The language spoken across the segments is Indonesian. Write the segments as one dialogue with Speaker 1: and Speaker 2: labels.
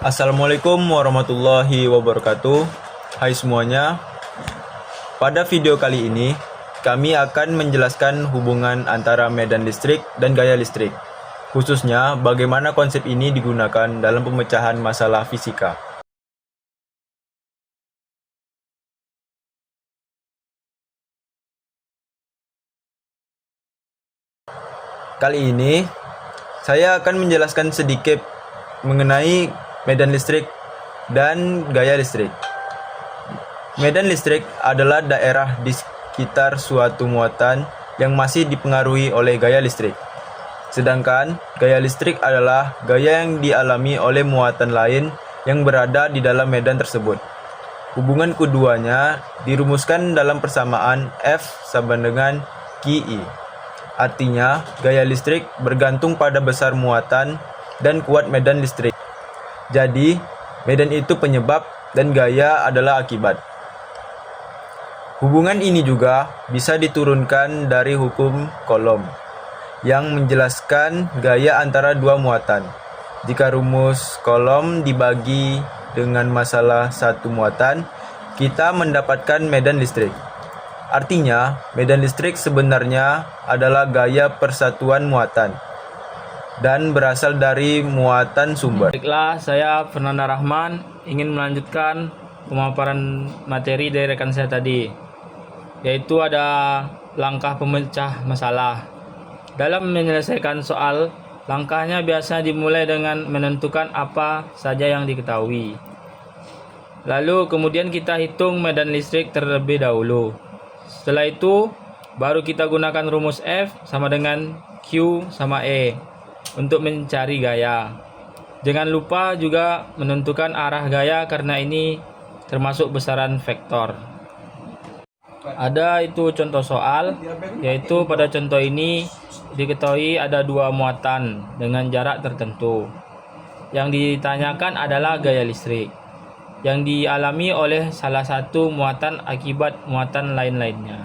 Speaker 1: Assalamualaikum warahmatullahi wabarakatuh. Hai semuanya. Pada video kali ini, kami akan menjelaskan hubungan antara medan listrik dan gaya listrik. Khususnya bagaimana konsep ini digunakan dalam pemecahan masalah fisika. Kali ini, saya akan menjelaskan sedikit mengenai medan listrik dan gaya listrik. Medan listrik adalah daerah di sekitar suatu muatan yang masih dipengaruhi oleh gaya listrik. Sedangkan gaya listrik adalah gaya yang dialami oleh muatan lain yang berada di dalam medan tersebut. Hubungan keduanya dirumuskan dalam persamaan F sama dengan QI. Artinya, gaya listrik bergantung pada besar muatan dan kuat medan listrik. Jadi, medan itu penyebab dan gaya adalah akibat. Hubungan ini juga bisa diturunkan dari hukum Coulomb yang menjelaskan gaya antara dua muatan. Jika rumus Coulomb dibagi dengan masalah satu muatan, kita mendapatkan medan listrik. Artinya, medan listrik sebenarnya adalah gaya persatuan muatan dan berasal dari muatan sumber.
Speaker 2: Baiklah, saya Fernanda Rahman ingin melanjutkan pemaparan materi dari rekan saya tadi, yaitu ada langkah pemecah masalah. Dalam menyelesaikan soal, langkahnya biasa dimulai dengan menentukan apa saja yang diketahui. Lalu kemudian kita hitung medan listrik terlebih dahulu. Setelah itu, baru kita gunakan rumus F sama dengan Q sama E untuk mencari gaya. Jangan lupa juga menentukan arah gaya karena ini termasuk besaran vektor. Ada itu contoh soal, yaitu pada contoh ini diketahui ada dua muatan dengan jarak tertentu. Yang ditanyakan adalah gaya listrik yang dialami oleh salah satu muatan akibat muatan lain-lainnya.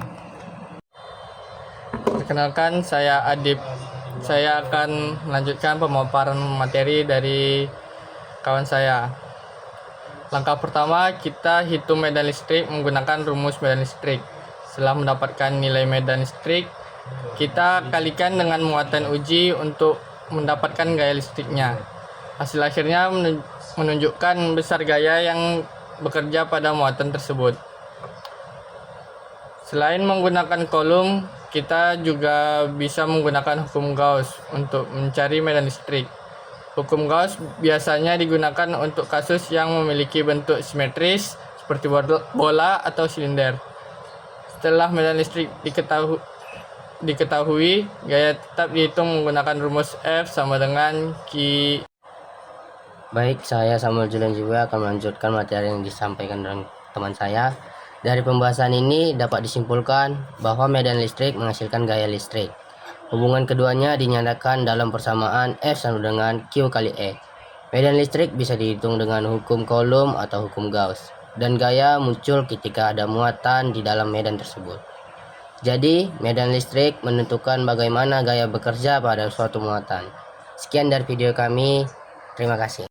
Speaker 3: Perkenalkan, saya Adib. Saya akan melanjutkan pemaparan materi dari kawan saya. Langkah pertama, kita hitung medan listrik menggunakan rumus medan listrik. Setelah mendapatkan nilai medan listrik, kita kalikan dengan muatan uji untuk mendapatkan gaya listriknya. Hasil akhirnya menunjukkan besar gaya yang bekerja pada muatan tersebut. Selain menggunakan Coulomb, kita juga bisa menggunakan hukum Gauss untuk mencari medan listrik. Hukum Gauss biasanya digunakan untuk kasus yang memiliki bentuk simetris seperti bola atau silinder. Setelah medan listrik diketahui, gaya tetap dihitung menggunakan rumus F sama dengan Q.
Speaker 4: Baik, saya Samuel Julian juga akan melanjutkan materi yang disampaikan oleh teman saya. Dari pembahasan ini dapat disimpulkan bahwa medan listrik menghasilkan gaya listrik. Hubungan keduanya dinyatakan dalam persamaan F sama dengan Q kali E. Medan listrik bisa dihitung dengan hukum Coulomb atau hukum Gauss, dan gaya muncul ketika ada muatan di dalam medan tersebut. Jadi, medan listrik menentukan bagaimana gaya bekerja pada suatu muatan. Sekian dari video kami. Terima kasih.